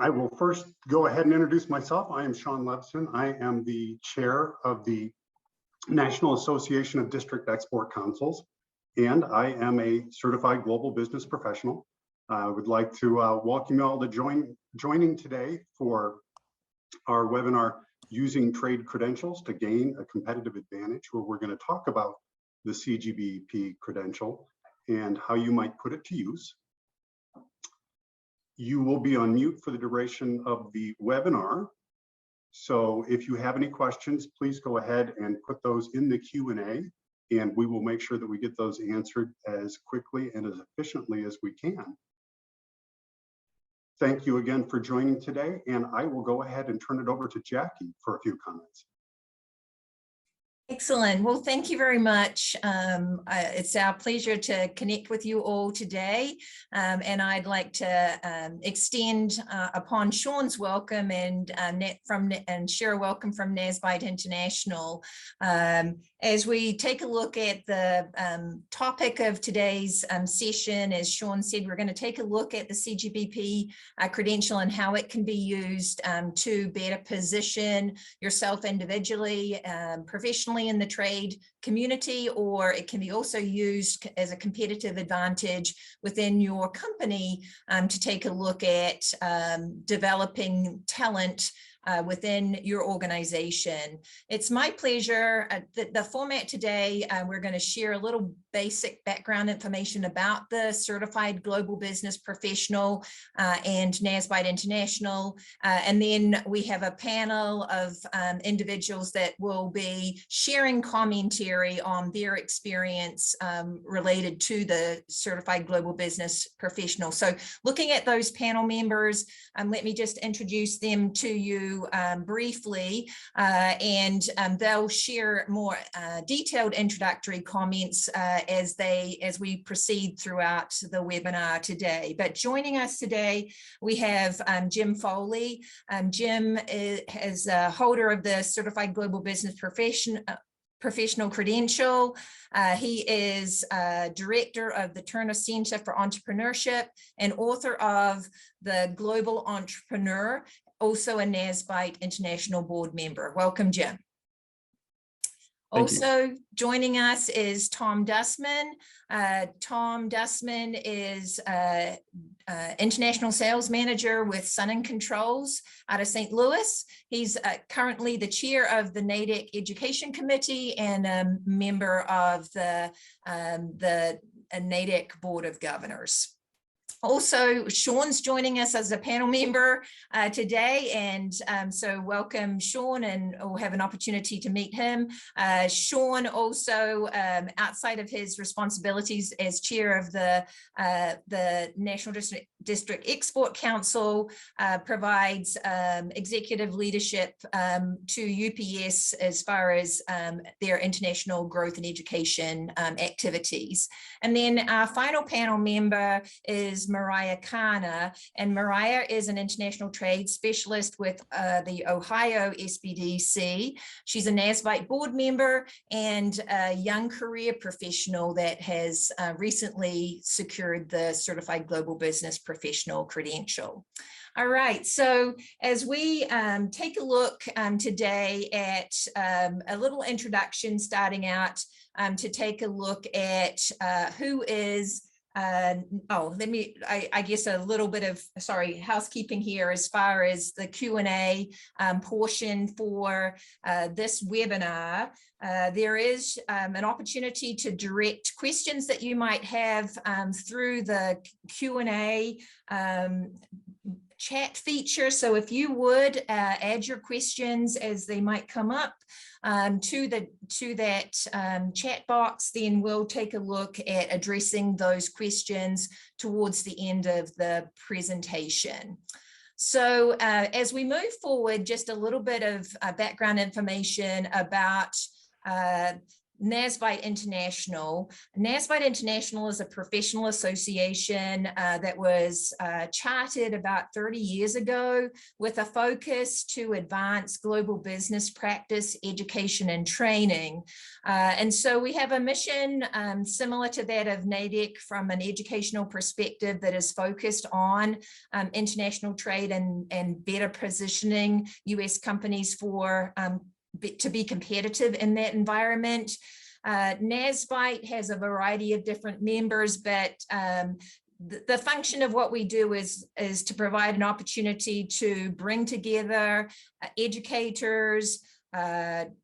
I will first go ahead and introduce myself. I am Sean Levson. I am the chair of the National Association of District Export Councils, and I am a certified global business professional. I would like to welcome you all to joining today for our webinar, Using Trade Credentials to Gain a Competitive Advantage, where we're going to talk about the Cgbp credential and how you might put it to use. You will be on mute for the duration of the webinar. So if you have any questions, please go ahead and put those in the Q&A, and we will make sure that we get those answered as quickly and as efficiently as we can. Thank you again for joining today, and I will go ahead and turn it over to Jackie for a few comments. Excellent. Well, thank you very much. It's our pleasure to connect with you all today. And I'd like to extend upon Sean's welcome and share a welcome from Nazbyte International. As we take a look at the topic of today's session, as Sean said, we're going to take a look at the Cgbp credential and how it can be used to better position yourself individually, professionally, in the trade community, or it can be also used as a competitive advantage within your company to take a look at developing talent within your organization. It's my pleasure. The format today, we're going to share a little basic background information about the Certified Global Business Professional and Nazbyte International. And then we have a panel of individuals that will be sharing commentary on their experience related to the Certified Global Business Professional. So looking at those panel members, let me just introduce them to you briefly, and they'll share more detailed introductory comments as we proceed throughout the webinar today. But joining us today, we have Jim Foley. Jim is a holder of the Certified Global Business Professional Credential. He is director of the Turner Center for Entrepreneurship and author of The Global Entrepreneur, also a Nazbyte International board member. Welcome, Jim. Also joining us is Tom Dussman. Tom Dussman is International Sales Manager with Sun & Controls out of St. Louis. He's currently the chair of the NADEC Education Committee and a member of the NADEC Board of Governors. Also, Sean's joining us as a panel member today, and so welcome, Sean, and we'll have an opportunity to meet him. Sean also, outside of his responsibilities as chair of the National District Export Council, provides executive leadership to UPS as far as their international growth and education activities. And then our final panel member is Mariah Carna, and Mariah is an international trade specialist with the Ohio SBDC. She's a Nazbyte board member and a young career professional that has recently secured the Certified Global Business Professional credential. All right, so as we take a look today at a little introduction, starting out to take a look at who is I guess a little bit of, housekeeping here as far as the Q&A portion for this webinar. There is an opportunity to direct questions that you might have through the Q&A chat feature. So if you would add your questions as they might come up to that chat box, then we'll take a look at addressing those questions towards the end of the presentation. So as we move forward, just a little bit of background information about Nazbyte International. Nazbyte International is a professional association that was chartered about 30 years ago with a focus to advance global business practice, education, and training. And so we have a mission similar to that of NADEC from an educational perspective that is focused on international trade and better positioning US companies for to be competitive in that environment. Nazbyte has a variety of different members, but the function of what we do is to provide an opportunity to bring together educators,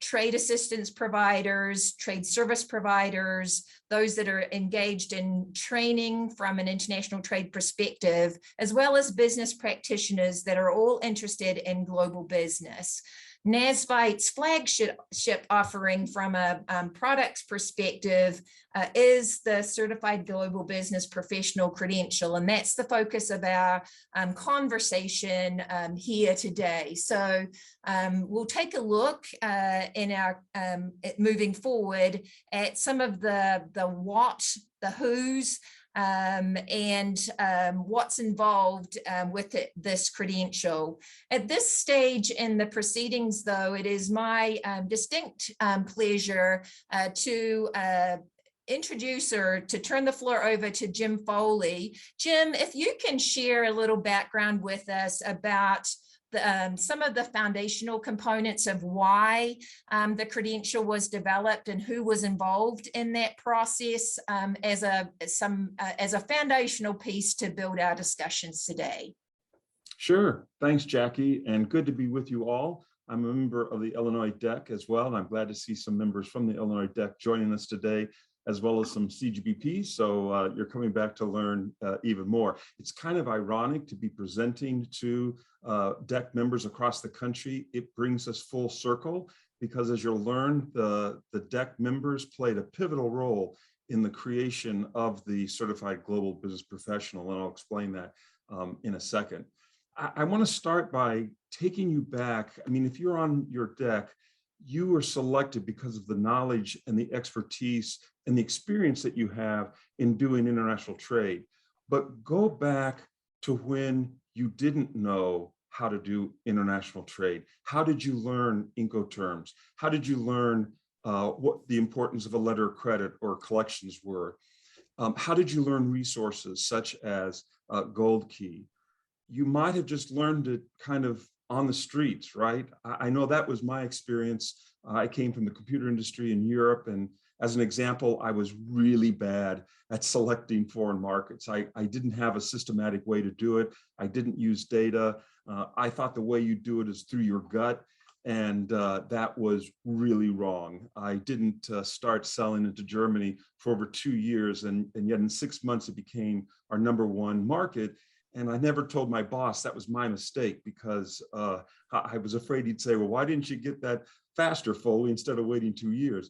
trade assistance providers, trade service providers, those that are engaged in training from an international trade perspective, as well as business practitioners that are all interested in global business. Nazbyte's flagship offering from a products perspective is the Certified Global Business Professional Credential, and that's the focus of our conversation here today. So we'll take a look in our moving forward at some of the what, the who's, and what's involved with this credential. At this stage in the proceedings, though, it is my distinct pleasure to introduce or to turn the floor over to Jim Foley. Jim, if you can share a little background with us about some of the foundational components of why the credential was developed and who was involved in that process as a foundational piece to build our discussions today. Sure. Thanks, Jackie, and good to be with you all. I'm a member of the Illinois DEC as well, and I'm glad to see some members from the Illinois DEC joining us today, as well as some Cgbp. So you're coming back to learn even more. It's kind of ironic to be presenting to DEC members across the country. It brings us full circle because, as you'll learn, the DEC members played a pivotal role in the creation of the Certified Global Business Professional, and I'll explain that in a second. I want to start by taking you back. I mean, if you're on your DEC, you were selected because of the knowledge and the expertise and the experience that you have in doing international trade. But go back to when you didn't know how to do international trade. How did you learn Incoterms? How did you learn what the importance of a letter of credit or collections were? How did you learn resources such as Gold Key? You might have just learned it kind of on the streets, right? I know that was my experience. I came from the computer industry in Europe, and as an example, I was really bad at selecting foreign markets. I didn't have a systematic way to do it. I didn't use data. I thought the way you do it is through your gut, and that was really wrong. I didn't start selling into Germany for over 2 years, and yet in 6 months it became our #1 market. And I never told my boss that was my mistake because I was afraid he'd say, well, why didn't you get that faster, Foley, instead of waiting 2 years?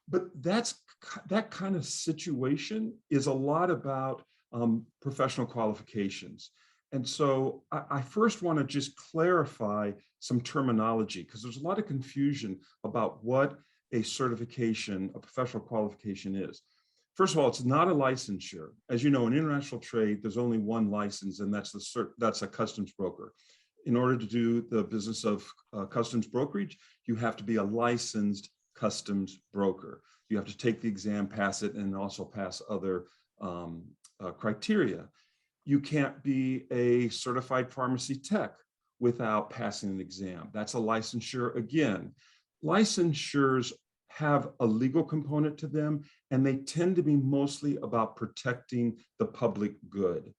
But that kind of situation is a lot about professional qualifications. And so I first want to just clarify some terminology, because there's a lot of confusion about what a certification, a professional qualification is. First of all, it's not a licensure. As you know, in international trade, there's only one license, and that's a customs broker. In order to do the business of customs brokerage, you have to be a licensed customs broker. You have to take the exam, pass it, and also pass other criteria. You can't be a certified pharmacy tech without passing an exam. That's a licensure again. Licensures have a legal component to them, and they tend to be mostly about protecting the public good.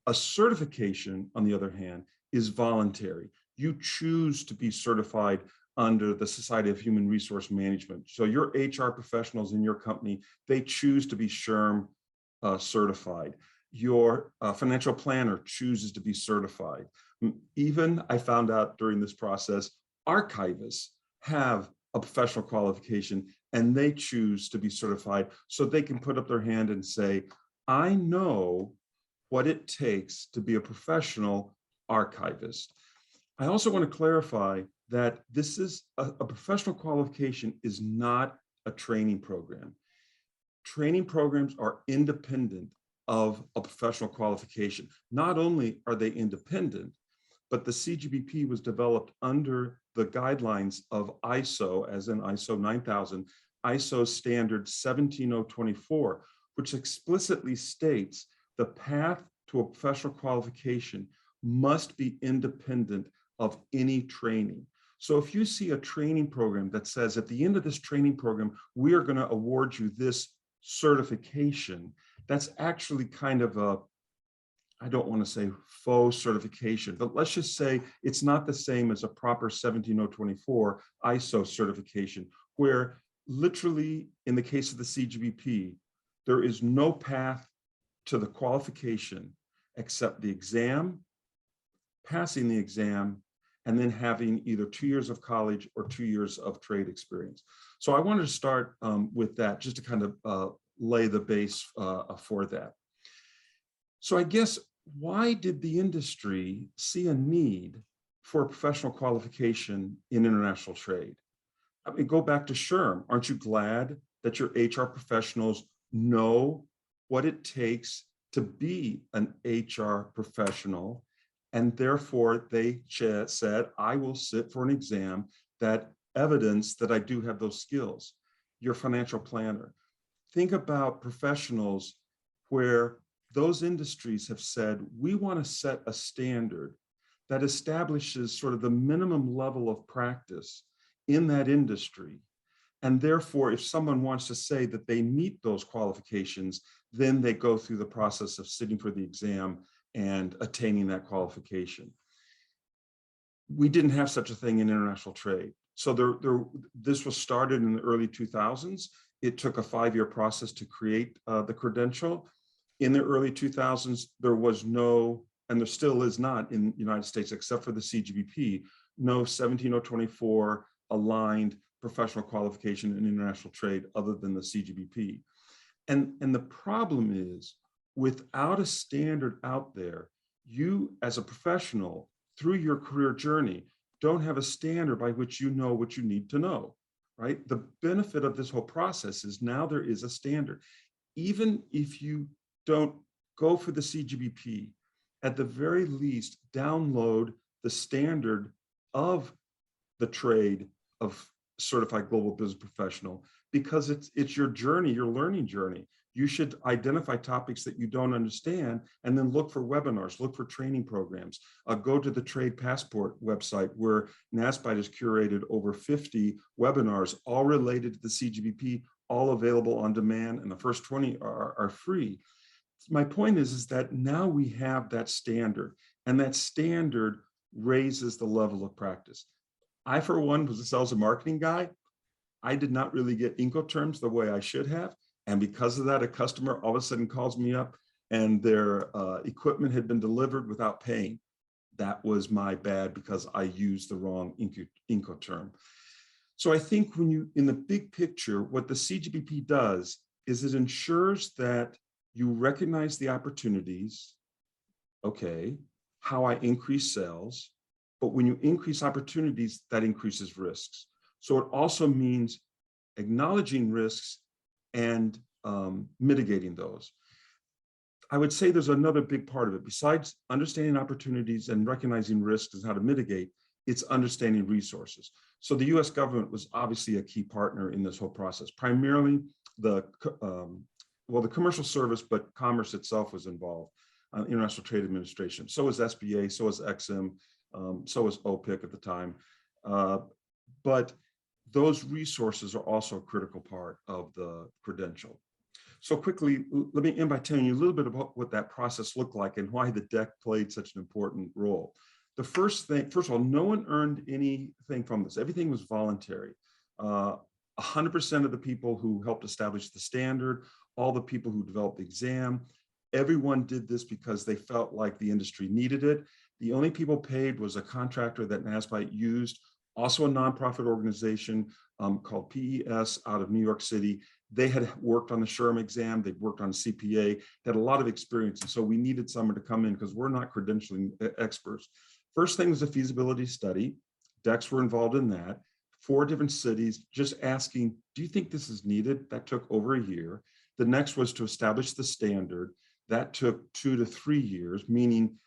A certification, on the other hand, is voluntary. You choose to be certified under the Society of Human Resource Management. So your HR professionals in your company, they choose to be SHRM certified. Your financial planner chooses to be certified. Even, I found out during this process, archivists have a professional qualification, and they choose to be certified so they can put up their hand and say, I know what it takes to be a professional archivist. I also want to clarify that this is a professional qualification is not a training program. Training programs are independent of a professional qualification. Not only are they independent, but the CGBP was developed under the guidelines of ISO, as in ISO 9000, ISO standard 17024, which explicitly states the path to a professional qualification must be independent of any training. So if you see a training program that says at the end of this training program, we are going to award you this certification, that's actually kind of a, I don't want to say faux certification, but let's just say it's not the same as a proper 17024 ISO certification, where literally in the case of the CGBP, there is no path to the qualification except the exam, passing the exam, and then having either 2 years of college or 2 years of trade experience. So I wanted to start with that, just to kind of lay the base for that. So I guess, why did the industry see a need for a professional qualification in international trade? I mean, go back to SHRM. Aren't you glad that your HR professionals know what it takes to be an HR professional? And therefore they said, I will sit for an exam that evidence that I do have those skills. Your financial planner. Think about professionals where those industries have said, we want to set a standard that establishes sort of the minimum level of practice in that industry. And therefore, if someone wants to say that they meet those qualifications, then they go through the process of sitting for the exam and attaining that qualification. We didn't have such a thing in international trade. So this was started in the early 2000s. It took a 5-year process to create the credential. In the early 2000s, there was no, and there still is not in the United States, except for the CGBP, no 17024 aligned professional qualification in international trade other than the CGBP. And the problem is, without a standard out there, you as a professional, through your career journey, don't have a standard by which you know what you need to know, right? The benefit of this whole process is now there is a standard. Even if you don't go for the CGBP, at the very least, download the standard of the trade of certified global business professional, because it's your journey, your learning journey. You should identify topics that you don't understand and then look for webinars, look for training programs. Go to the Trade Passport website, where Nazbyte has curated over 50 webinars, all related to the CGBP, all available on demand, and the first 20 are free. My point is that now we have that standard, and that standard raises the level of practice. I, for one, was a sales and marketing guy. I did not really get Incoterms the way I should have. And because of that, a customer all of a sudden calls me up and their equipment had been delivered without paying. That was my bad, because I used the wrong Incoterm. So I think when you, in the big picture, what the CGBP does is it ensures that you recognize the opportunities. Okay, how I increase sales, but when you increase opportunities, that increases risks. So it also means acknowledging risks and mitigating those. I would say there's another big part of it. Besides understanding opportunities and recognizing risks and how to mitigate, it's understanding resources. So the US government was obviously a key partner in this whole process. Primarily the commercial service, but commerce itself was involved. International Trade Administration. So was SBA, so was EXIM, so was OPIC at the time. But those resources are also a critical part of the credential. So quickly, let me end by telling you a little bit about what that process looked like and why the DEC played such an important role. The first thing, first of all, no one earned anything from this. Everything was voluntary. 100% of the people who helped establish the standard, all the people who developed the exam, everyone did this because they felt like the industry needed it. The only people paid was a contractor that Nazbyte used, also a nonprofit organization called PES out of New York City. They had worked on the SHRM exam, they'd worked on CPA, they had a lot of experience. And so we needed someone to come in because we're not credentialing experts. First thing was a feasibility study. DECs were involved in that. 4 different cities, just asking, do you think this is needed? That took over a year. The next was to establish the standard. That took 2 to 3 years, meaning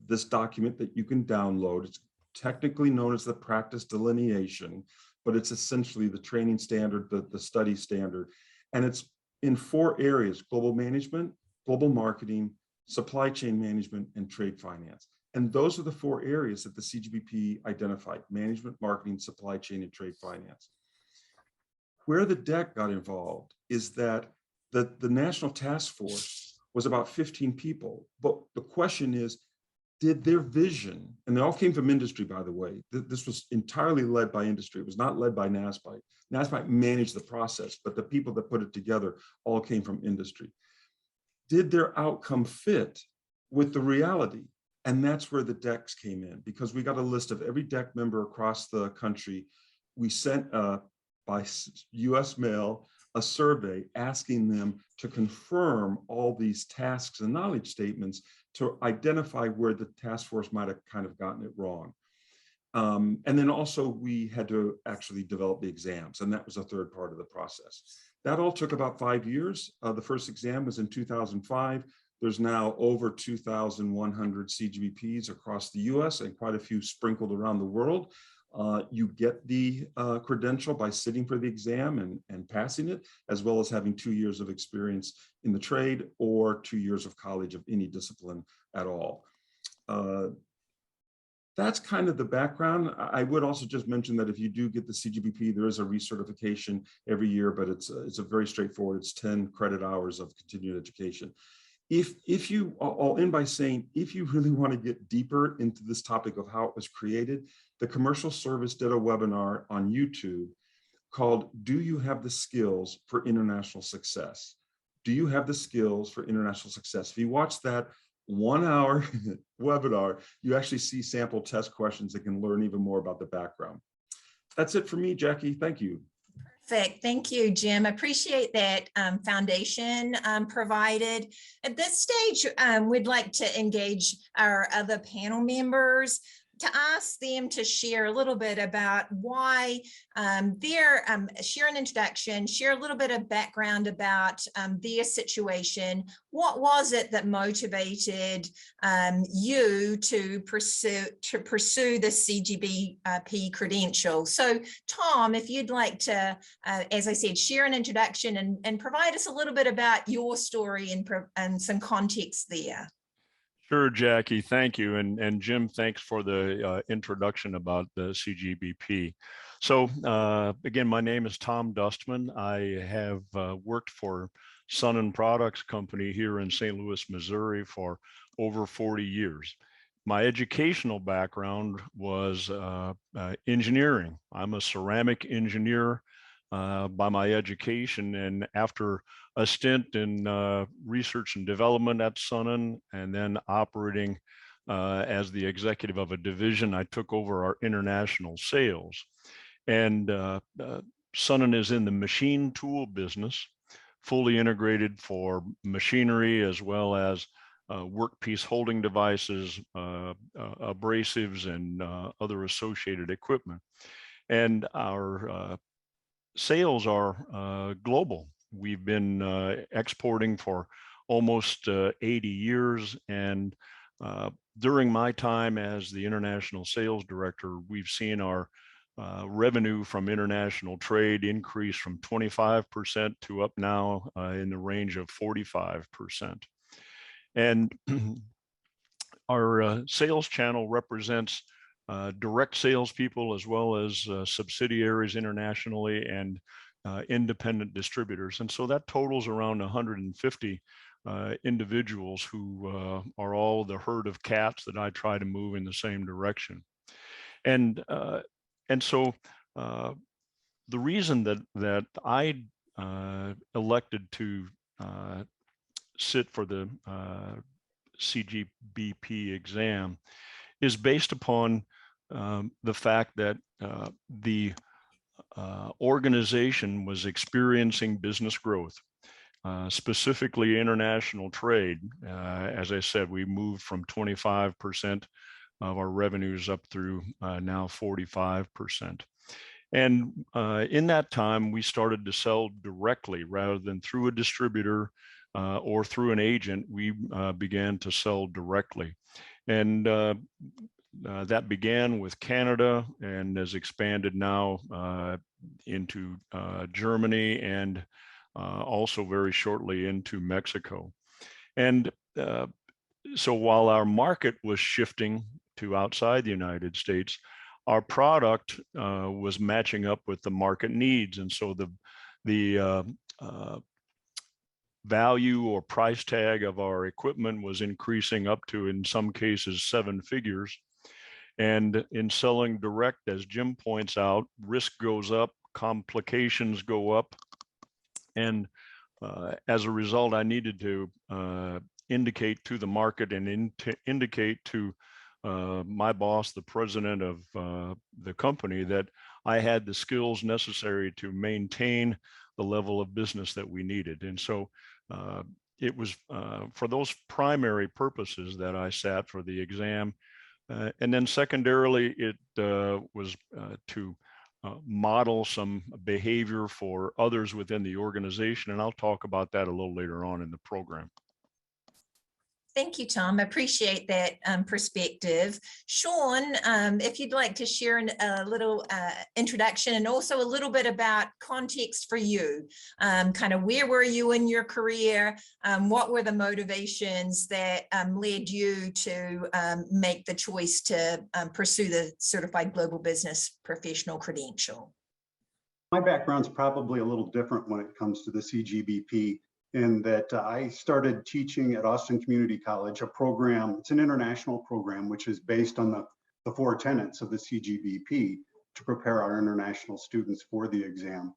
this document that you can download. It's technically known as the practice delineation, but it's essentially the training standard, the study standard. And it's in 4 areas: global management, global marketing, supply chain management, and trade finance. And those are the 4 areas that the CGBP identified: management, marketing, supply chain, and trade finance. Where the DEC got involved is that the National Task Force was about 15 people. But the question is, did their vision, and they all came from industry, by the way. This was entirely led by industry. It was not led by Nazbyte. Nazbyte managed the process, but the people that put it together all came from industry. Did their outcome fit with the reality? And that's where the DECs came in, because we got a list of every DEC member across the country. We sent by US mail a survey asking them to confirm all these tasks and knowledge statements to identify where the task force might have kind of gotten it wrong. And then also we had to actually develop the exams, and that was a third part of the process. That all took about 5 years. The first exam was in 2005. There's now over 2,100 CGBPs across the US and quite a few sprinkled around the world. You get the credential by sitting for the exam and passing it, as well as having 2 years of experience in the trade or 2 years of college of any discipline at all. That's kind of the background. I would also just mention that if you do get the CGBP, there is a recertification every year, but it's a very straightforward. It's 10 credit hours of continued education. If you, I'll end by saying, if you really want to get deeper into this topic of how it was created, the commercial service did a webinar on YouTube called "Do You Have the Skills for International Success?" Do you have the skills for international success? If you watch that 1 hour webinar, you actually see sample test questions that can learn even more about the background. That's it for me, Jackie. Thank you. Perfect. Thank you, Jim. Appreciate that foundation provided. At this stage, we'd like to engage our other panel members to ask them to share a little bit about why share an introduction, share a little bit of background about their situation. What was it that motivated you to pursue the CGBP credential? So Tom, if you'd like to, as I said, share an introduction and provide us a little bit about your story and some context there. Sure, Jackie, thank you. And Jim, thanks for the introduction about the CGBP. So again, my name is Tom Dussman. I have worked for Sun & Products Company here in St. Louis, Missouri for over 40 years. My educational background was engineering. I'm a ceramic engineer by my education, and after a stint in research and development at Sun and then operating as the executive of a division, I took over our international sales. And Sun is in the machine tool business, fully integrated for machinery as well as workpiece holding devices, abrasives, and other associated equipment. And our sales are global. We've been exporting for almost 80 years. And during my time as the international sales director, we've seen our revenue from international trade increase from 25% to up now in the range of 45%. And our sales channel represents direct salespeople as well as subsidiaries internationally and independent distributors. And so that totals around 150 individuals who are all the herd of cats that I try to move in the same direction. And so the reason that I elected to sit for the CGBP exam is based upon the fact that the organization was experiencing business growth, specifically international trade. As I said, we moved from 25% of our revenues up through now 45%. And in that time, we started to sell directly rather than through a distributor or through an agent. We began to sell directly. And that began with Canada and has expanded now into Germany and also very shortly into Mexico. And so while our market was shifting to outside the United States, our product was matching up with the market needs. And so the value or price tag of our equipment was increasing up to, in some cases, 7 figures. And in selling direct, as Jim points out, risk goes up, complications go up. And as a result, I needed to indicate to the market and indicate to my boss, the president of the company, that I had the skills necessary to maintain the level of business that we needed. And so it was for those primary purposes that I sat for the exam. And then secondarily, it was to model some behavior for others within the organization. And I'll talk about that a little later on in the program. Thank you, Tom. I appreciate that perspective. Sean, if you'd like to share a little introduction and also a little bit about context for you, kind of where were you in your career? What were the motivations that led you to make the choice to pursue the Certified Global Business Professional credential? My background's probably a little different when it comes to the CGBP, in that I started teaching at Austin Community College, a program, it's an international program, which is based on the 4 tenets of the CGBP to prepare our international students for the exam.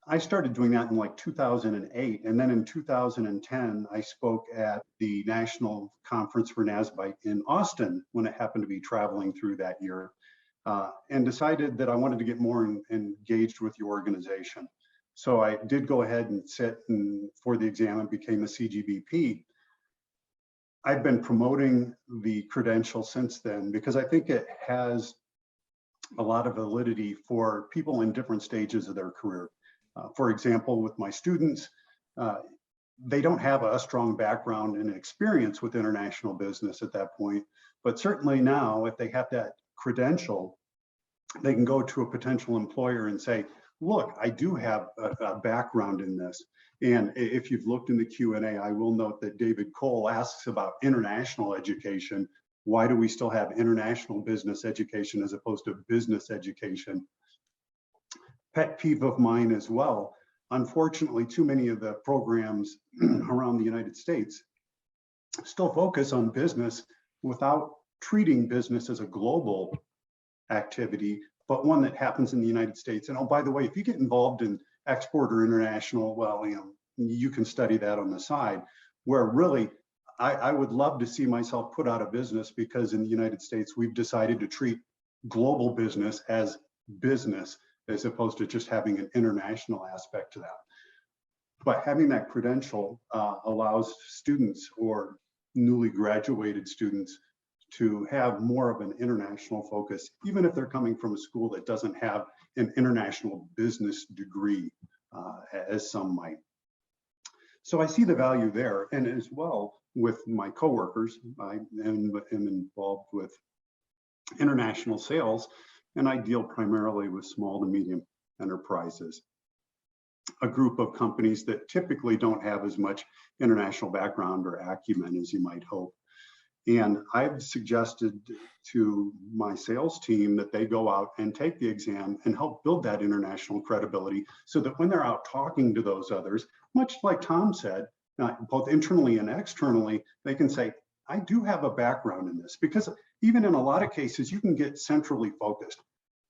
I started doing that in like 2008. And then in 2010, I spoke at the National Conference for Nazbyte in Austin when it happened to be traveling through that year, and decided that I wanted to get more engaged with the organization. So I did go ahead and sit for the exam and became a CGBP. I've been promoting the credential since then because I think it has a lot of validity for people in different stages of their career. For example, with my students, they don't have a strong background and experience with international business at that point, but certainly now, if they have that credential, they can go to a potential employer and say, look, I do have a background in this. And if you've looked in the Q&A, I will note that David Cole asks about international education. Why do we still have international business education as opposed to business education? Pet peeve of mine as well. Unfortunately, too many of the programs around the United States still focus on business without treating business as a global activity, but one that happens in the United States. And oh, by the way, if you get involved in export or international, well, you can study that on the side, where really I would love to see myself put out of business, because in the United States, we've decided to treat global business as opposed to just having an international aspect to that. But having that credential allows students or newly graduated students to have more of an international focus, even if they're coming from a school that doesn't have an international business degree, as some might. So I see the value there. And as well with my coworkers, I am involved with international sales, and I deal primarily with small to medium enterprises, a group of companies that typically don't have as much international background or acumen as you might hope. And I've suggested to my sales team that they go out and take the exam and help build that international credibility, so that when they're out talking to those others, much like Tom said, both internally and externally, they can say, I do have a background in this. Because even in a lot of cases, you can get centrally focused.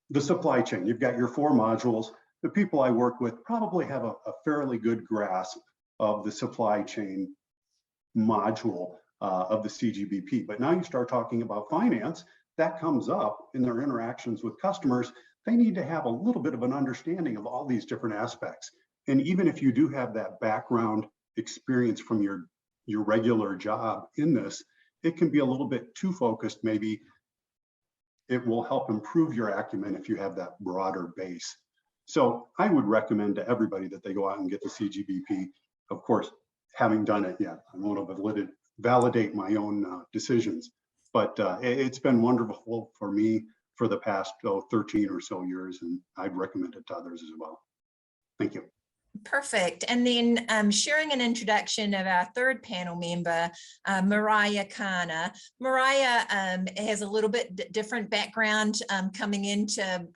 The supply chain, you've got your 4 modules. The people I work with probably have a fairly good grasp of the supply chain module of the CGBP. But now you start talking about finance, that comes up in their interactions with customers. They need to have a little bit of an understanding of all these different aspects. And even if you do have that background experience from your regular job in this, it can be a little bit too focused maybe it will help improve your acumen if you have that broader base. So I would recommend to everybody that they go out and get the CGBP. Of course, having done it yet, I won't validate my own decisions, but it's been wonderful for me for the past 13 or so years, and I'd recommend it to others as well. Thank you. Perfect. And then sharing an introduction of our third panel member, Mariah Carna. Mariah has a little bit different background coming into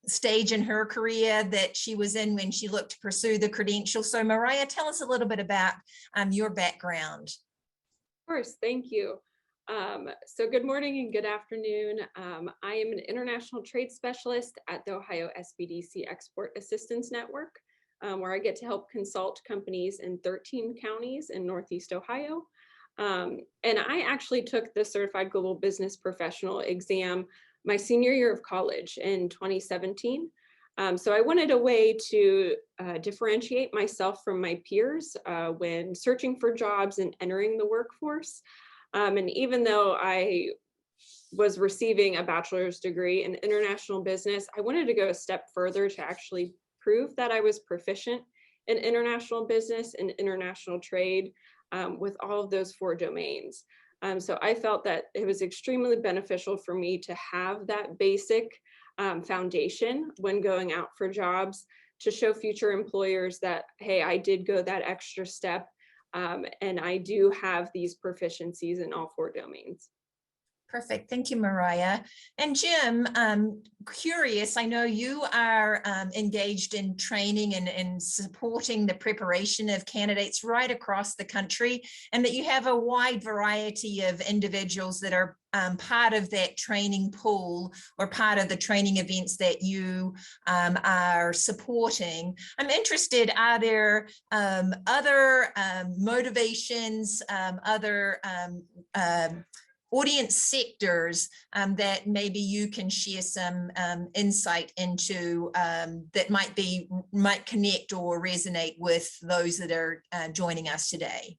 stage in her career that she was in when she looked to pursue the credential. So Mariah, tell us a little bit about your background. Of course, thank you. So good morning and good afternoon. I am an international trade specialist at the Ohio SBDC Export Assistance Network, where I get to help consult companies in 13 counties in Northeast Ohio. And I actually took the Certified Global Business Professional exam my senior year of college in 2017. So I wanted a way to differentiate myself from my peers when searching for jobs and entering the workforce. And even though I was receiving a bachelor's degree in international business, I wanted to go a step further to actually prove that I was proficient in international business and international trade with all of those 4 domains. So I felt that it was extremely beneficial for me to have that basic foundation when going out for jobs to show future employers that, hey, I did go that extra step and I do have these proficiencies in all 4 domains. Perfect. Thank you, Mariah. And Jim, curious, I know you are engaged in training and supporting the preparation of candidates right across the country, and that you have a wide variety of individuals that are part of that training pool or part of the training events that you are supporting. I'm interested, are there other motivations, other audience sectors that maybe you can share some insight into that might connect or resonate with those that are joining us today?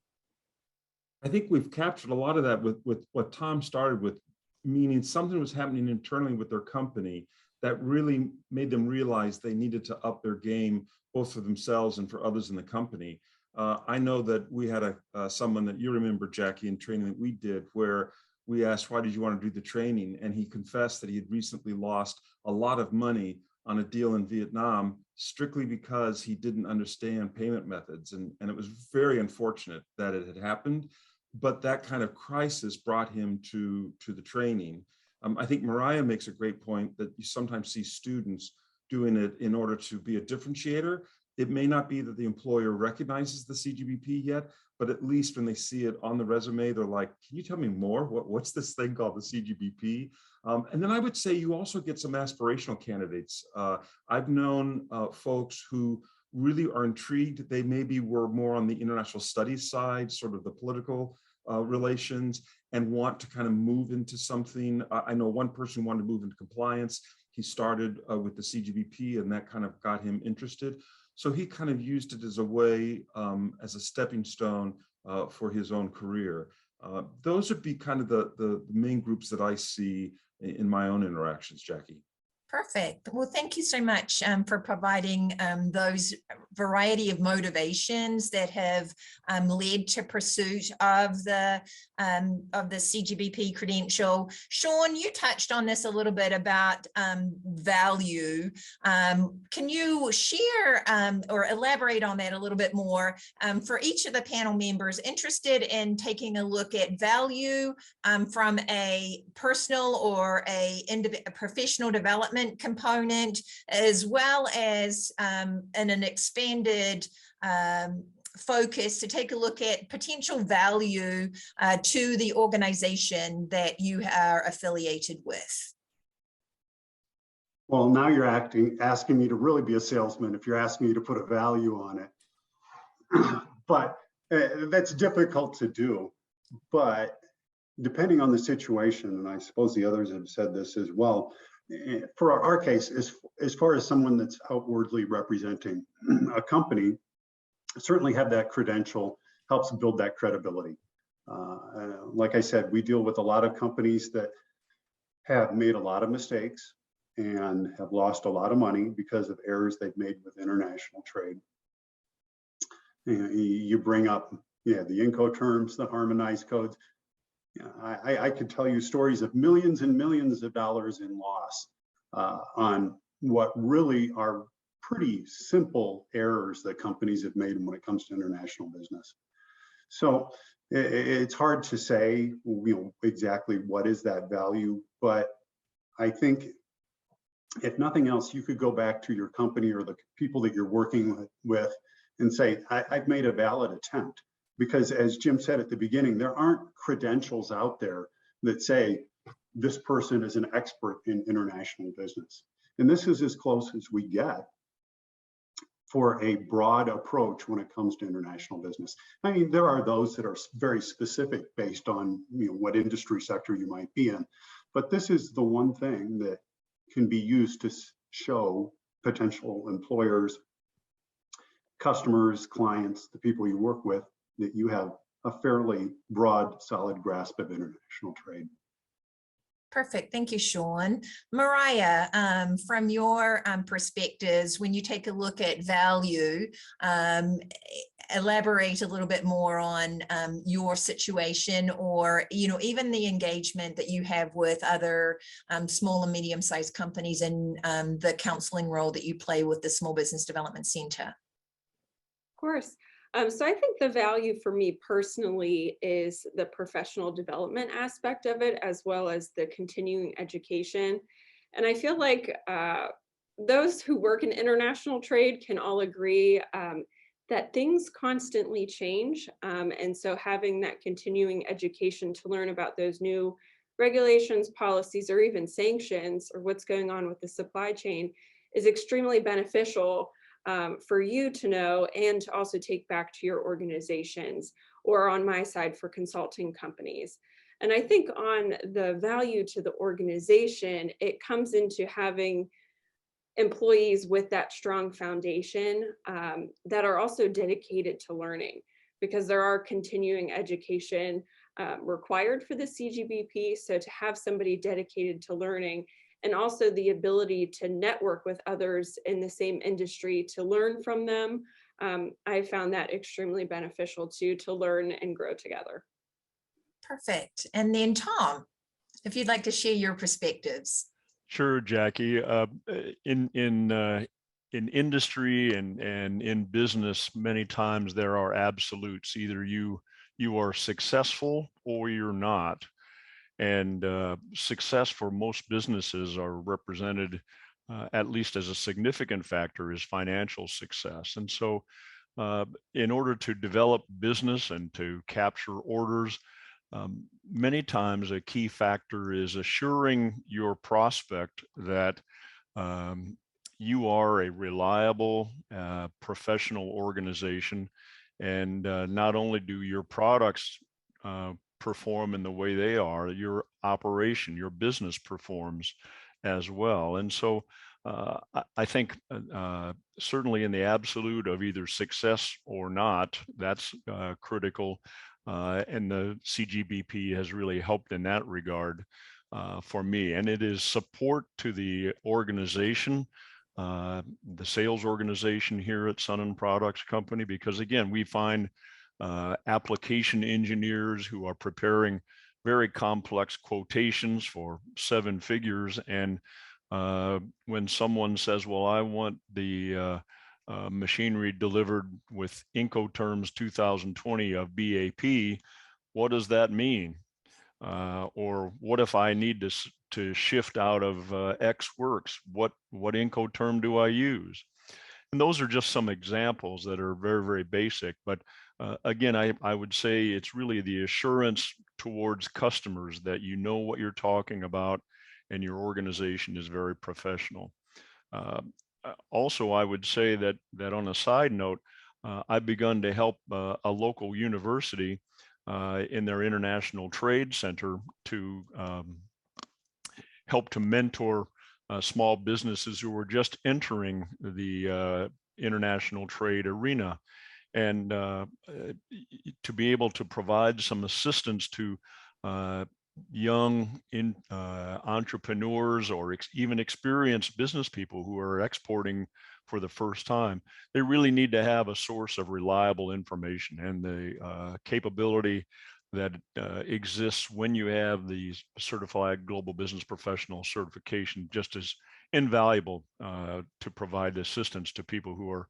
I think we've captured a lot of that with what Tom started with, meaning something was happening internally with their company that really made them realize they needed to up their game, both for themselves and for others in the company. I know that we had someone that you remember, Jackie, in training that we did, where we asked, why did you want to do the training? And he confessed that he had recently lost a lot of money on a deal in Vietnam, strictly because he didn't understand payment methods. And it was very unfortunate that it had happened, but that kind of crisis brought him to the training. I think Mariah makes a great point that you sometimes see students doing it in order to be a differentiator. It may not be that the employer recognizes the CGBP yet, but at least when they see it on the resume, they're like, can you tell me more? What's this thing called the CGBP? And then I would say you also get some aspirational candidates. I've known folks who really are intrigued. They maybe were more on the international studies side, sort of the political relations, and want to kind of move into something. I know one person who wanted to move into compliance. He started with the CGBP, and that kind of got him interested. So he kind of used it as a way, as a stepping stone for his own career. Those would be kind of the main groups that I see in my own interactions, Jackie. Perfect. Well, thank you so much for providing those variety of motivations that have led to pursuit of the CGBP credential. Sean, you touched on this a little bit about value. Can you share or elaborate on that a little bit more for each of the panel members interested in taking a look at value from a personal or a professional development component, as well as in an expanded focus to take a look at potential value to the organization that you are affiliated with? Well, now you're asking me to really be a salesman if you're asking me to put a value on it. But that's difficult to do. But depending on the situation, and I suppose the others have said this as well, for our case, as far as someone that's outwardly representing a company, certainly have that credential helps build that credibility. Like I said, we deal with a lot of companies that have made a lot of mistakes and have lost a lot of money because of errors they've made with international trade. You bring up, the Incoterms, the harmonized codes. I could tell you stories of millions and millions of dollars in loss on what really are pretty simple errors that companies have made when it comes to international business. So it's hard to say, exactly what is that value, but I think if nothing else, you could go back to your company or the people that you're working with and say, I've made a valid attempt. Because as Jim said at the beginning, there aren't credentials out there that say this person is an expert in international business. And this is as close as we get for a broad approach when it comes to international business. I mean, there are those that are very specific based on what industry sector you might be in, but this is the one thing that can be used to show potential employers, customers, clients, the people you work with, that you have a fairly broad, solid grasp of international trade. Perfect. Thank you, Sean. Mariah, from your perspectives, when you take a look at value, elaborate a little bit more on your situation, or even the engagement that you have with other small and medium-sized companies, and the counseling role that you play with the Small Business Development Center. Of course. So I think the value for me personally is the professional development aspect of it, as well as the continuing education. And I feel like those who work in international trade can all agree that things constantly change. And so having that continuing education to learn about those new regulations, policies, or even sanctions, or what's going on with the supply chain is extremely beneficial for you to know, and to also take back to your organizations, or on my side for consulting companies. And I think on the value to the organization, it comes into having employees with that strong foundation that are also dedicated to learning, because there are continuing education required for the CGBP. So to have somebody dedicated to learning, and also the ability to network with others in the same industry to learn from them, I found that extremely beneficial too, to learn and grow together. Perfect. And then Tom, if you'd like to share your perspectives. Sure, Jackie. In industry and in business, many times there are absolutes. Either you are successful or you're not. And success for most businesses are represented, at least as a significant factor, is financial success. And so in order to develop business and to capture orders, many times a key factor is assuring your prospect that you are a reliable, professional organization. And not only do your products perform in the way they are, your operation, your business performs as well. And so I think certainly in the absolute of either success or not, that's critical. And the CGBP has really helped in that regard for me. And it is support to the organization, the sales organization here at Sun & Products Company, because again, we find application engineers who are preparing very complex quotations for 7 figures. And when someone says, well, I want the machinery delivered with Incoterms 2020 of BAP, what does that mean? Or what if I need to shift out of X works? What Incoterm do I use? And those are just some examples that are very, very basic. But again, I would say it's really the assurance towards customers that you know what you're talking about and your organization is very professional. Also, I would say that on a side note, I've begun to help a local university in their International Trade Center to help to mentor small businesses who are just entering the international trade arena, and to be able to provide some assistance to young entrepreneurs or even experienced business people who are exporting for the first time, they really need to have a source of reliable information, and the capability that exists when you have the certified global business professional certification just as invaluable to provide assistance to people who are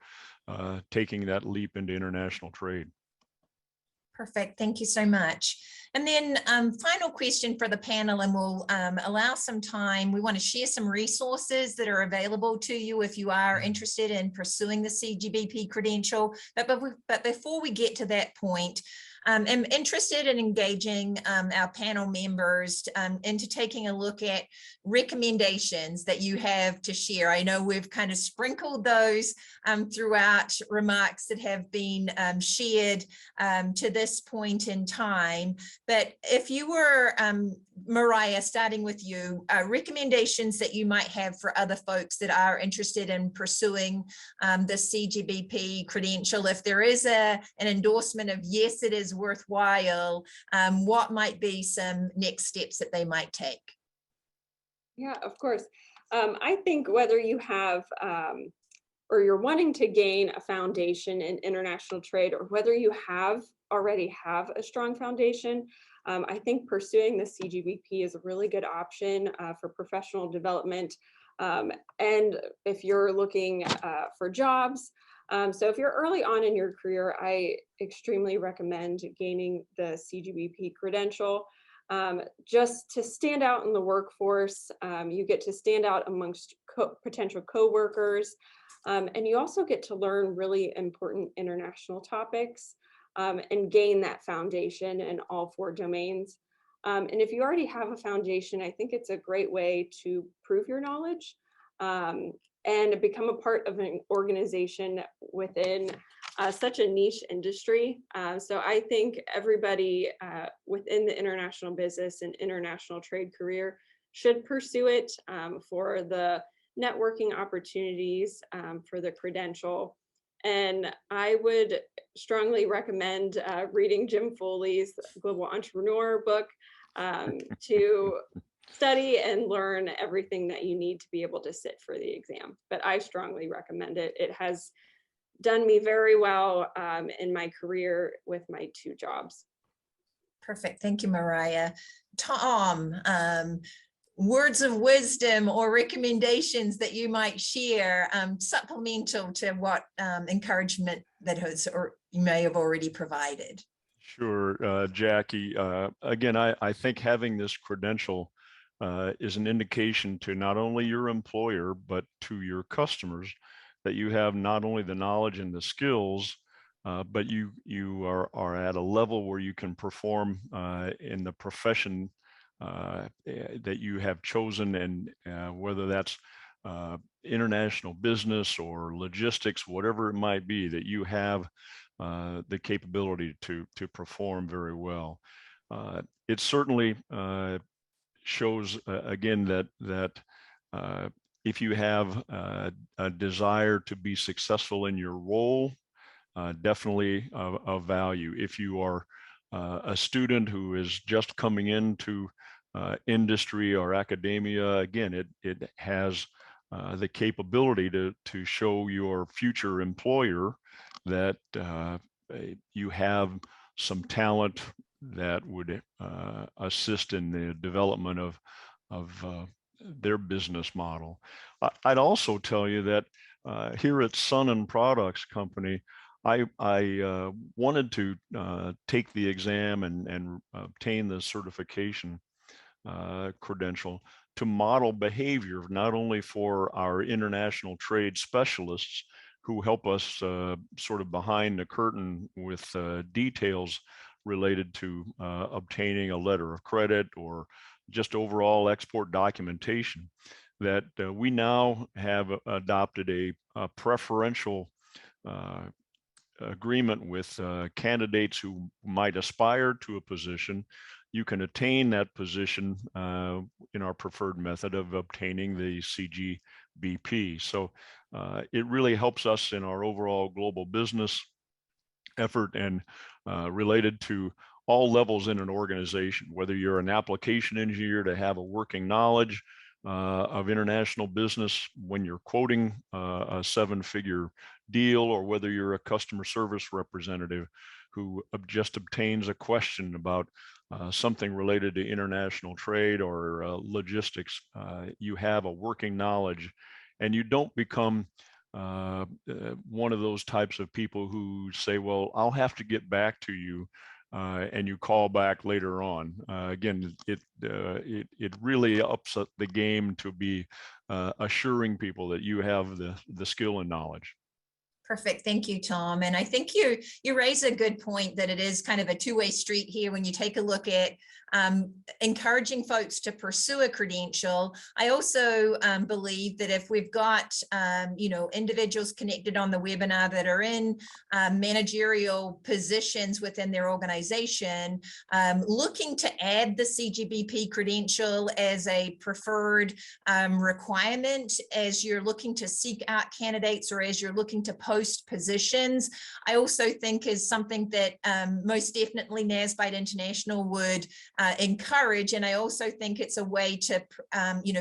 taking that leap into international trade. Perfect. Thank you so much. And then final question for the panel, and we'll allow some time. We want to share some resources that are available to you if you are interested in pursuing the CGBP credential. But before we get to that point, I'm interested in engaging our panel members into taking a look at recommendations that you have to share. I know we've kind of sprinkled those throughout remarks that have been shared to this point in time. But if you were, Mariah, starting with you, recommendations that you might have for other folks that are interested in pursuing the CGBP credential, if there is an endorsement of yes, it is worthwhile, what might be some next steps that they might take? Yeah, of course. I think whether you have or you're wanting to gain a foundation in international trade, or whether you already have a strong foundation, I think pursuing the CGBP is a really good option for professional development. And if you're looking for jobs, so if you're early on in your career, I extremely recommend gaining the CGBP credential. Just to stand out in the workforce, you get to stand out amongst potential coworkers, and you also get to learn really important international topics and gain that foundation in all 4 domains. And if you already have a foundation, I think it's a great way to prove your knowledge and become a part of an organization within such a niche industry. So I think everybody within the international business and international trade career should pursue it for the networking opportunities, for the credential. And I would strongly recommend reading Jim Foley's Global Entrepreneur book to study and learn everything that you need to be able to sit for the exam. But I strongly recommend it. It has done me very well in my career with my 2 jobs. Perfect. Thank you, Mariah. Tom, words of wisdom or recommendations that you might share supplemental to what encouragement that you may have already provided. Sure, Jackie. Again, I think having this credential is an indication to not only your employer, but to your customers that you have not only the knowledge and the skills, but you are at a level where you can perform in the profession that you have chosen, and whether that's international business or logistics, whatever it might be, that you have the capability to perform very well. It certainly shows again that if you have a desire to be successful in your role, definitely of value. If you are a student who is just coming into industry or academia, again, it has the capability to show your future employer that you have some talent that would assist in the development of their business model. I'd also tell you that here at Sun & Products Company, I wanted to take the exam and obtain the certification credential to model behavior, not only for our international trade specialists who help us sort of behind the curtain with details related to obtaining a letter of credit or just overall export documentation, that we now have adopted a preferential agreement with candidates who might aspire to a position. You can attain that position in our preferred method of obtaining the CGBP. So it really helps us in our overall global business effort, and related to all levels in an organization, whether you're an application engineer to have a working knowledge of international business when you're quoting a 7-figure deal, or whether you're a customer service representative who just obtains a question about something related to international trade or logistics. You have a working knowledge, and you don't become one of those types of people who say, well, I'll have to get back to you, and you call back later on. Again, it really ups the game to be assuring people that you have the skill and knowledge. Perfect. Thank you, Tom. And I think you raise a good point that it is kind of a two-way street here when you take a look at encouraging folks to pursue a credential. I also believe that if we've got individuals connected on the webinar that are in managerial positions within their organization, looking to add the CGBP credential as a preferred requirement as you're looking to seek out candidates or as you're looking to post positions, I also think is something that most definitely Nazbyte International would encourage. And I also think it's a way to,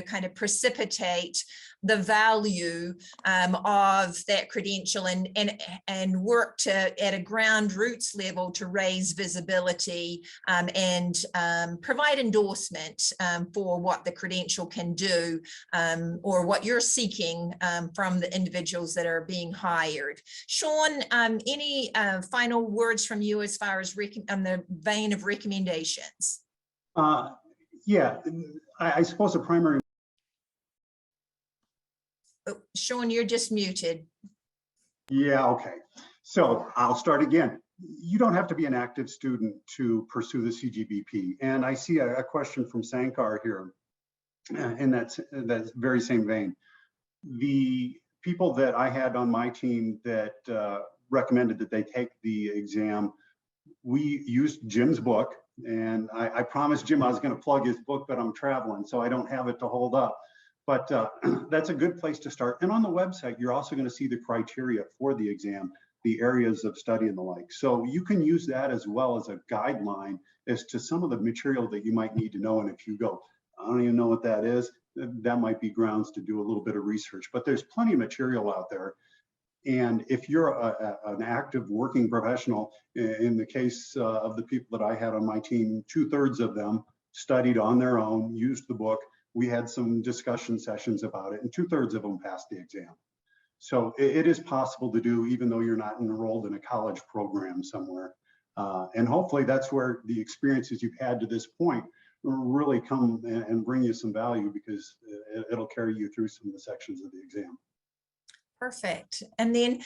kind of precipitate the value of that credential and work to at a ground roots level to raise visibility and provide endorsement for what the credential can do or what you're seeking from the individuals that are being hired. Sean, any final words from you as far as on the vein of recommendations? Yeah, I suppose the primary. Oh, Sean, you're just muted. Yeah, okay. So I'll start again. You don't have to be an active student to pursue the CGBP. And I see a question from Sankar here in that very same vein. The people that I had on my team that recommended that they take the exam, we used Jim's book. And I promised Jim I was going to plug his book, but I'm traveling, so I don't have it to hold up. But that's a good place to start. And on the website, you're also going to see the criteria for the exam, the areas of study and the like. So you can use that as well as a guideline as to some of the material that you might need to know. And if you go, I don't even know what that is, that might be grounds to do a little bit of research. But there's plenty of material out there. And if you're an active working professional, in the case of the people that I had on my team, 2/3 of them studied on their own, used the book. We had some discussion sessions about it, and 2/3 of them passed the exam. So it is possible to do, even though you're not enrolled in a college program somewhere. And hopefully that's where the experiences you've had to this point really come and bring you some value, because it'll carry you through some of the sections of the exam. Perfect. And then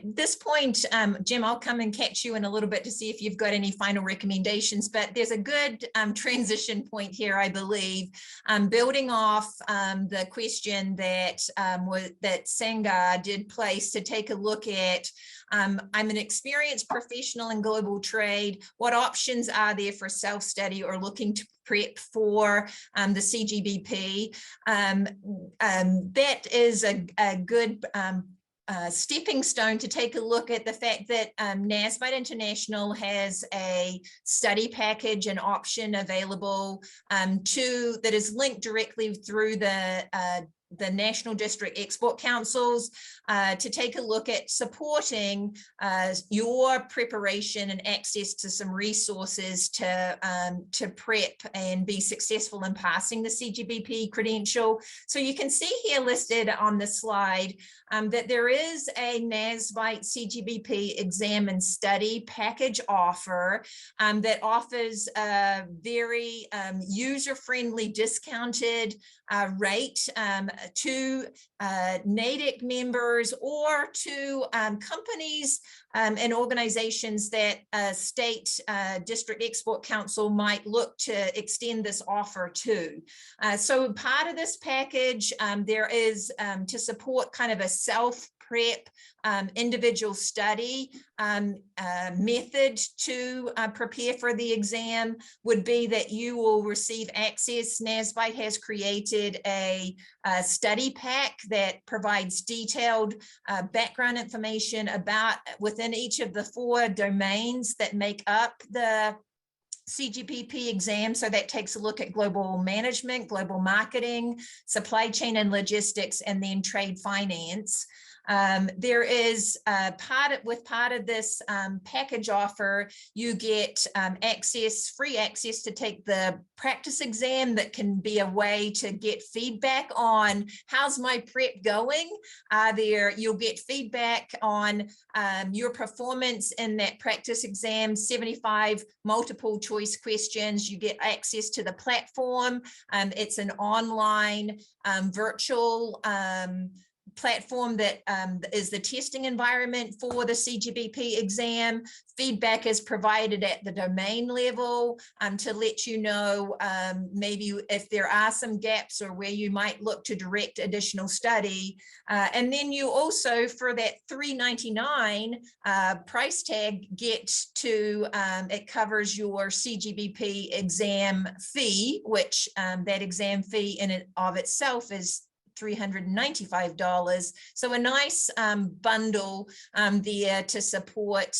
this point, Jim, I'll come and catch you in a little bit to see if you've got any final recommendations, but there's a good transition point here, I believe, building off the question that that Sangar did place to take a look at. I'm an experienced professional in global trade. What options are there for self-study or looking to prep for the CGBP? That is a good stepping stone to take a look at the fact that Nazbyte International has a study package and option available that is linked directly through the National District Export Councils to take a look at supporting your preparation and access to some resources to prep and be successful in passing the CGBP credential. So you can see here listed on the slide that there is a Nazbyte CGBP exam and study package offer that offers a very user-friendly discounted rate to NADIC members or to companies and organizations that state district export council might look to extend this offer to. So part of this package, there is to support kind of a self-prep individual study method to prepare for the exam would be that you will receive access. Nazbyte has created a study pack that provides detailed background information about within each of the 4 domains that make up the CGPP exam. So that takes a look at global management, global marketing, supply chain and logistics, and then trade finance. There is part of this package offer, you get free access to take the practice exam that can be a way to get feedback on how's my prep going. You'll get feedback on your performance in that practice exam, 75 multiple choice questions. You get access to the platform. It's an online virtual platform that is the testing environment for the CGBP exam. Feedback is provided at the domain level to let you know maybe if there are some gaps or where you might look to direct additional study. And then you also, for that $3.99 price tag, get to, it covers your CGBP exam fee, which that exam fee in and of itself is $395. So a nice bundle there to support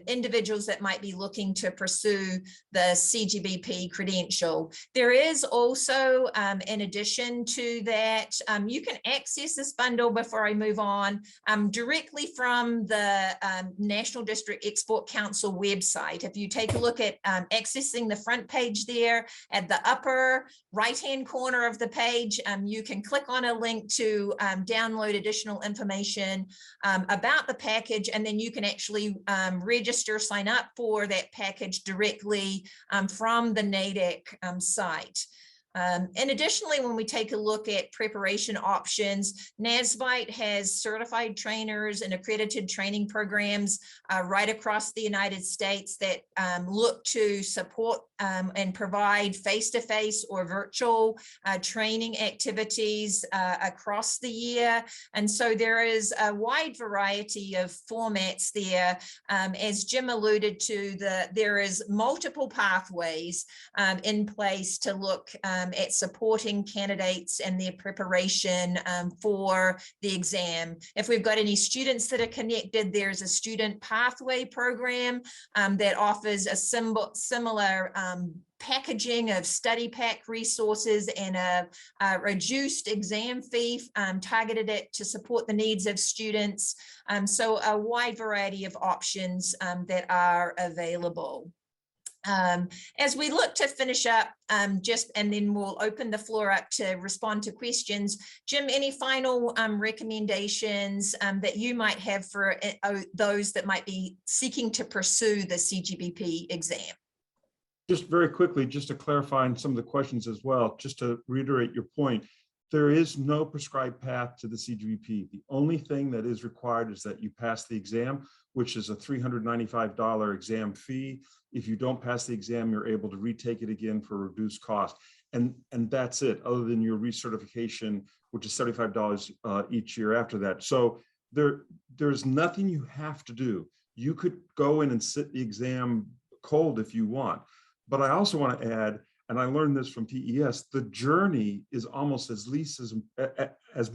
individuals that might be looking to pursue the CGBP credential. There is also, in addition to that, you can access this bundle, before I move on, directly from the National District Export Council website. If you take a look at accessing the front page there, at the upper right-hand corner of the page, you can click on a link to download additional information about the package, and then you can actually register, sign up for that package directly from the NADEC site. And additionally, when we take a look at preparation options, Nazbyte has certified trainers and accredited training programs right across the United States that look to support and provide face-to-face or virtual training activities across the year. And so there is a wide variety of formats there. As Jim alluded to, there is multiple pathways in place to look at supporting candidates and their preparation for the exam. If we've got any students that are connected, there's a student pathway program that offers a similar packaging of study pack resources and a reduced exam fee targeted to support the needs of students. So a wide variety of options that are available. As we look to finish up, and then we'll open the floor up to respond to questions. Jim, any final recommendations that you might have for those that might be seeking to pursue the CGBP exam? Just very quickly, just to clarify on some of the questions as well, just to reiterate your point, there is no prescribed path to the CGBP. The only thing that is required is that you pass the exam, which is a $395 exam fee. If you don't pass the exam, you're able to retake it again for a reduced cost. And that's it, other than your recertification, which is $75 each year after that. So there's nothing you have to do. You could go in and sit the exam cold if you want. But I also want to add, and I learned this from PES, the journey is almost as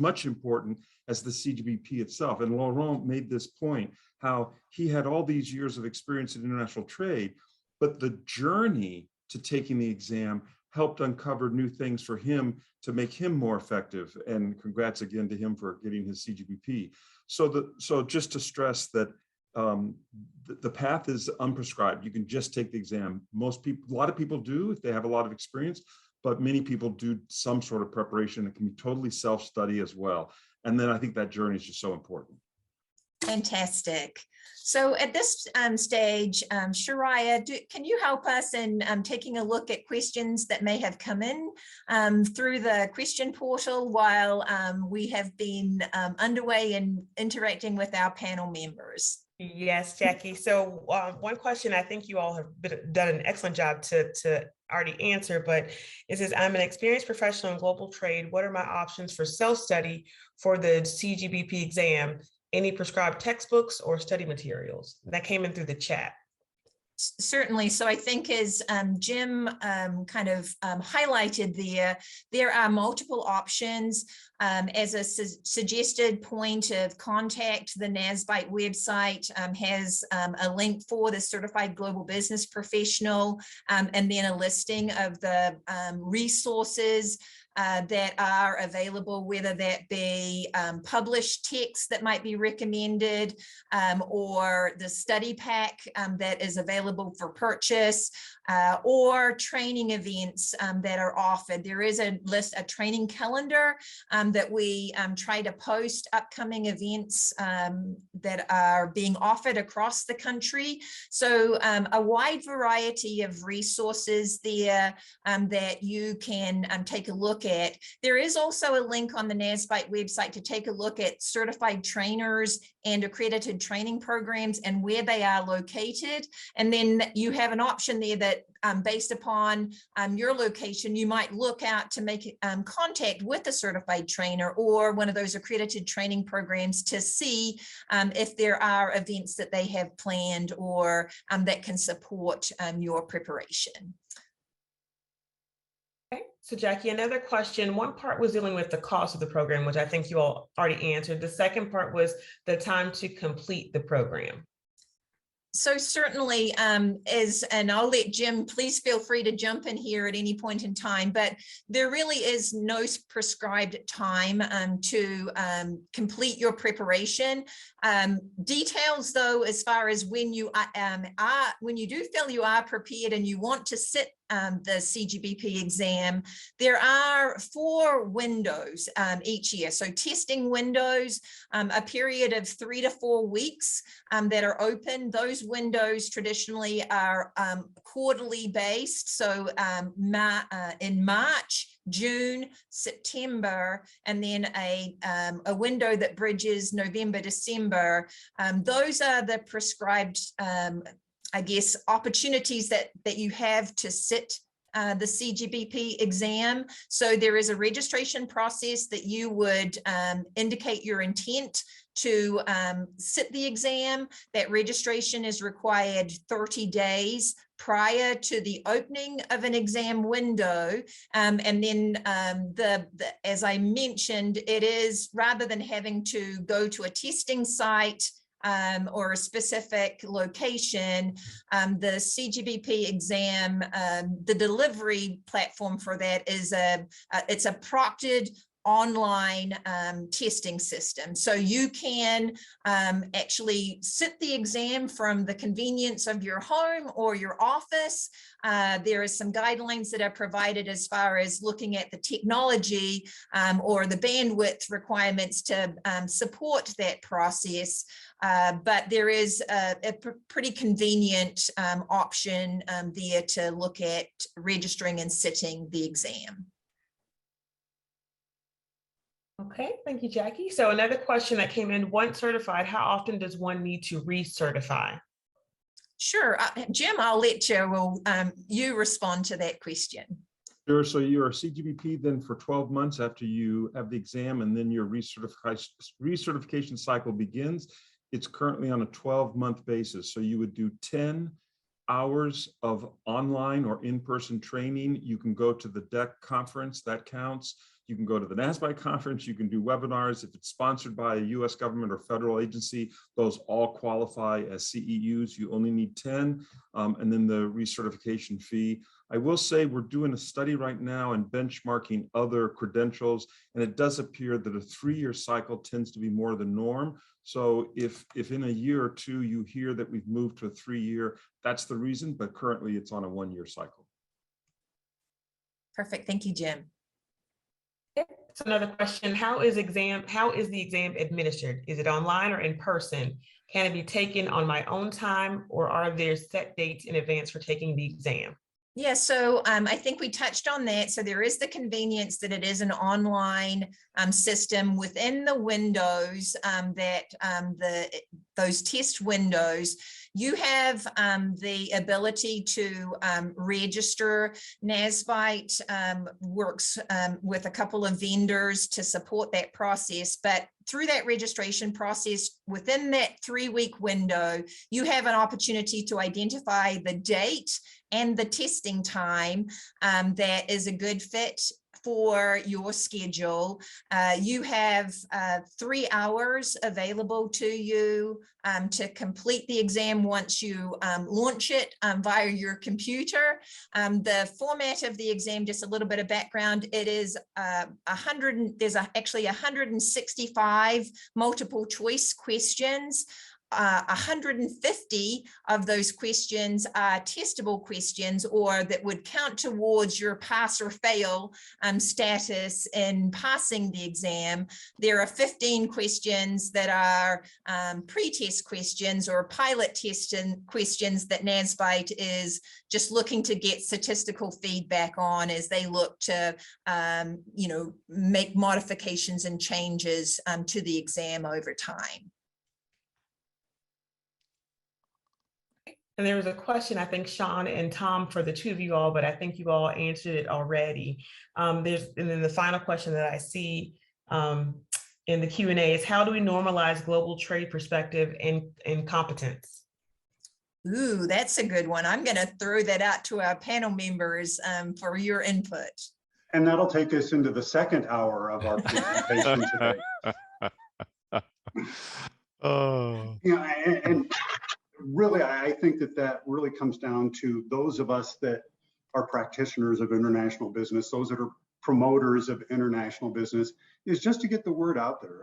much important as the CGBP itself. And Laurent made this point, how he had all these years of experience in international trade, but the journey to taking the exam helped uncover new things for him to make him more effective. And congrats again to him for getting his CGBP. So just to stress that the path is unprescribed. You can just take the exam. Most people, a lot of people do if they have a lot of experience, but many people do some sort of preparation. It can be totally self-study as well. And then I think that journey is just so important. Fantastic. So at this stage, Shariah, can you help us in taking a look at questions that may have come in through the question portal while we have been underway and interacting with our panel members? Yes, Jackie. So one question I think you all have done an excellent job to already answer, but it says, I'm an experienced professional in global trade. What are my options for self-study for the CGBP exam? Any prescribed textbooks or study materials? That came in through the chat. Certainly. So I think as Jim kind of highlighted there are multiple options. As a suggested point of contact, the Nazbyte website has a link for the Certified Global Business Professional, and then a listing of the resources that are available, whether that be published text that might be recommended, or the study pack that is available for purchase, or training events that are offered. There is a training calendar that we try to post upcoming events that are being offered across the country. So a wide variety of resources there that you can take a look at. There is also a link on the Nazbyte website to take a look at certified trainers and accredited training programs and where they are located. And then you have an option there that based upon your location, you might look out to make contact with a certified trainer or one of those accredited training programs to see if there are events that they have planned or that can support your preparation. So Jackie, another question. One part was dealing with the cost of the program, which I think you all already answered. The second part was the time to complete the program. So certainly, and I'll let Jim, please feel free to jump in here at any point in time, but there really is no prescribed time to complete your preparation. Details though, as far as when you when you do feel you are prepared and you want to sit the Cgbp exam, there are 4 windows each year. So testing windows, a period of 3 to 4 weeks that are open. Those windows traditionally are quarterly based. So in March, June, September, and then a window that bridges November, December. Those are the prescribed I guess, opportunities that you have to sit the Cgbp exam. So there is a registration process that you would indicate your intent to sit the exam. That registration is required 30 days prior to the opening of an exam window. And then as I mentioned, it is rather than having to go to a testing site or a specific location, the Cgbp exam, the delivery platform for that is it's a proctored online testing system. So you can actually sit the exam from the convenience of your home or your office. There are some guidelines that are provided as far as looking at the technology or the bandwidth requirements to support that process. But there is a pretty convenient option there to look at registering and sitting the exam. Okay, thank you, Jackie. So another question that came in, once certified, how often does one need to recertify? Sure, Jim, I'll let you respond to that question. Sure. So you're a Cgbp then for 12 months after you have the exam, and then your recertification cycle begins. It's currently on a 12-month basis. So you would do 10 hours of online or in-person training. You can go to the DEC conference, that counts. You can go to the Nazbyte conference, you can do webinars. If it's sponsored by a US government or federal agency, those all qualify as CEUs. You only need 10, and then the recertification fee. I will say we're doing a study right now and benchmarking other credentials, and it does appear that a 3-year cycle tends to be more the norm. So if in a year or 2 you hear that we've moved to a 3-year, that's the reason, but currently it's on a 1-year cycle. Perfect, thank you, Jim. So another question, how is the exam administered? Is it online or in person? Can it be taken on my own time, or are there set dates in advance for taking the exam? Yeah, so I think we touched on that. So there is the convenience that it is an online system within the windows that those test windows. You have the ability to register. Nazbyte works with a couple of vendors to support that process, but through that registration process, within that 3-week window, you have an opportunity to identify the date and the testing time that is a good fit for your schedule. You have 3 hours available to you to complete the exam once you launch it via your computer. The format of the exam, just a little bit of background, it is actually 165 multiple choice questions. 150 of those questions are testable questions, or that would count towards your pass or fail status in passing the exam. There are 15 questions that are pre-test questions or pilot test questions that Nazbyte is just looking to get statistical feedback on as they look to make modifications and changes to the exam over time. And there was a question, I think, Sean and Tom, for the two of you all, but I think you all answered it already. And then the final question that I see in the Q&A is, how do we normalize global trade perspective and competence? Ooh, that's a good one. I'm going to throw that out to our panel members for your input. And that'll take us into the second hour of our presentation today. Oh. And really, I think that really comes down to those of us that are practitioners of international business, those that are promoters of international business, is just to get the word out there.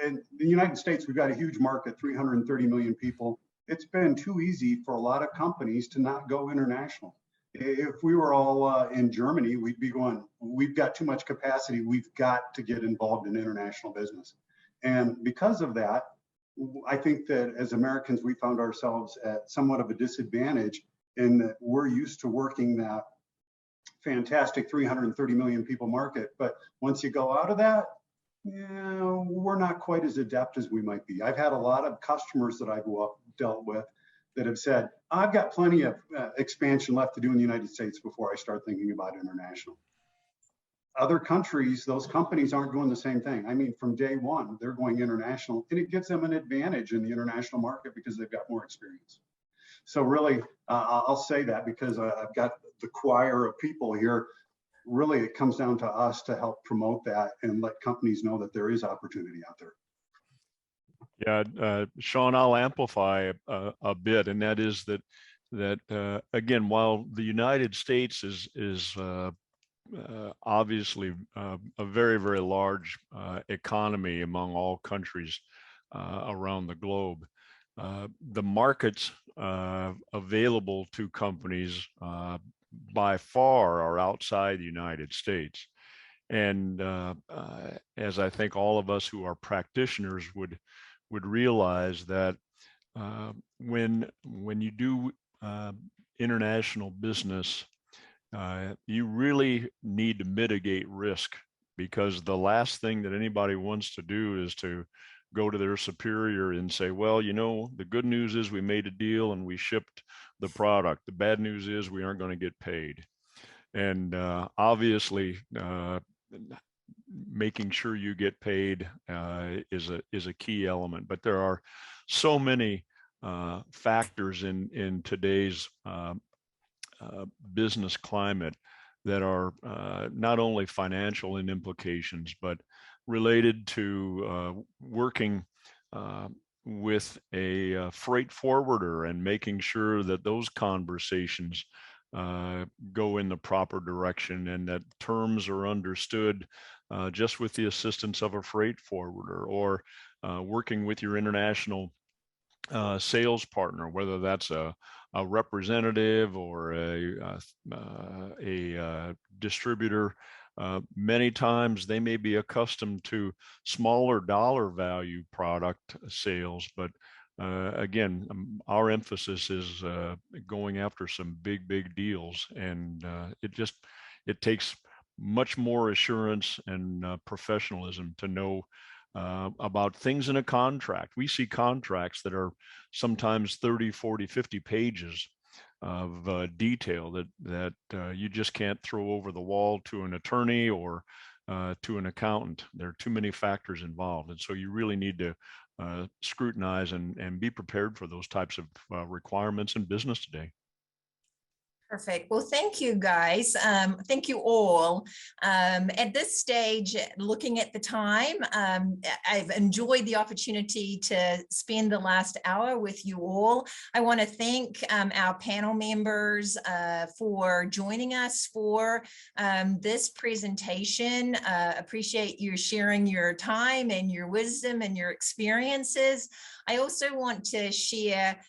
In the United States, we've got a huge market, 330 million people. It's been too easy for a lot of companies to not go international. If we were all in Germany, we'd be going, we've got too much capacity. We've got to get involved in international business. And because of that, I think that as Americans, we found ourselves at somewhat of a disadvantage in that we're used to working that fantastic 330 million people market. But once you go out of that, we're not quite as adept as we might be. I've had a lot of customers that I've dealt with that have said, I've got plenty of expansion left to do in the United States before I start thinking about international. Other countries, those companies aren't doing the same thing. I mean, from day one, they're going international, and it gives them an advantage in the international market because they've got more experience. So really, I'll say that because I've got the choir of people here. Really, it comes down to us to help promote that and let companies know that there is opportunity out there. Yeah, Sean, I'll amplify a bit, and that is that again, while the United States is obviously a very, very large economy among all countries around the globe, the markets available to companies by far are outside the United States. And as I think all of us who are practitioners would realize that when you do international business, you really need to mitigate risk, because the last thing that anybody wants to do is to go to their superior and say, well, you know, the good news is we made a deal and we shipped the product. The bad news is we aren't going to get paid. And obviously, making sure you get paid is a key element. But there are so many factors in today's business climate that are not only financial in implications, but related to working with a freight forwarder and making sure that those conversations go in the proper direction and that terms are understood just with the assistance of a freight forwarder, or working with your international sales partner, whether that's a representative or a distributor. Many times they may be accustomed to smaller dollar value product sales, but again, our emphasis is going after some big deals, and it takes much more assurance and professionalism to know about things in a contract. We see contracts that are sometimes 30, 40, 50 pages of detail that you just can't throw over the wall to an attorney or to an accountant. There are too many factors involved. And so you really need to scrutinize and be prepared for those types of requirements in business today. Perfect. Well, thank you guys. Thank you all. At this stage, looking at the time, I've enjoyed the opportunity to spend the last hour with you all. I want to thank our panel members for joining us for this presentation. Appreciate you sharing your time and your wisdom and your experiences. I also want to share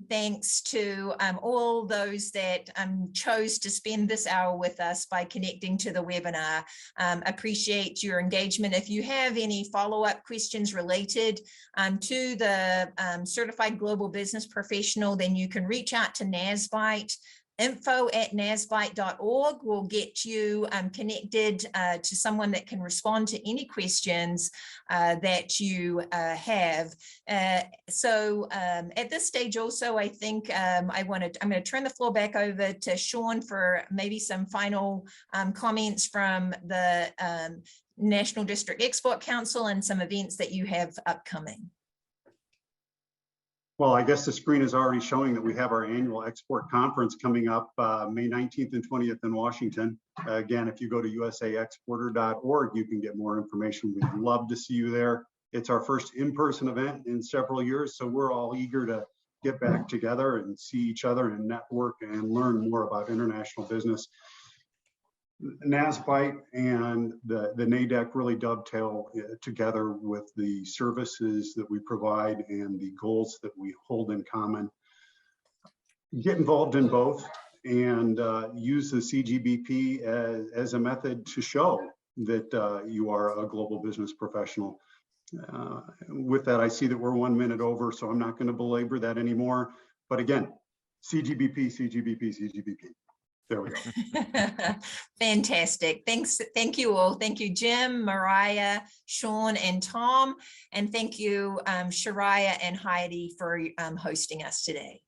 thanks to all those that chose to spend this hour with us by connecting to the webinar. Appreciate your engagement. If you have any follow-up questions related to the Certified Global Business Professional, then you can reach out to Nazbyte. info@nazbyte.org will get you connected to someone that can respond to any questions that you have. So at this stage also, I think I'm going to turn the floor back over to Sean for maybe some final comments from the National District Export Council and some events that you have upcoming. Well, I guess the screen is already showing that we have our annual export conference coming up May 19th and 20th in Washington. Again, if you go to usaexporter.org, you can get more information. We'd love to see you there. It's our first in-person event in several years, so we're all eager to get back together and see each other and network and learn more about international business. Nazbyte and the NADEC really dovetail together with the services that we provide and the goals that we hold in common. Get involved in both and use the CGBP as a method to show that you are a global business professional. With that, I see that we're 1 minute over, so I'm not going to belabor that anymore. But again, CGBP, CGBP, CGBP. There we go. Fantastic. Thanks. Thank you all. Thank you, Jim, Mariah, Sean, and Tom. And thank you, Shariah and Heidi for hosting us today.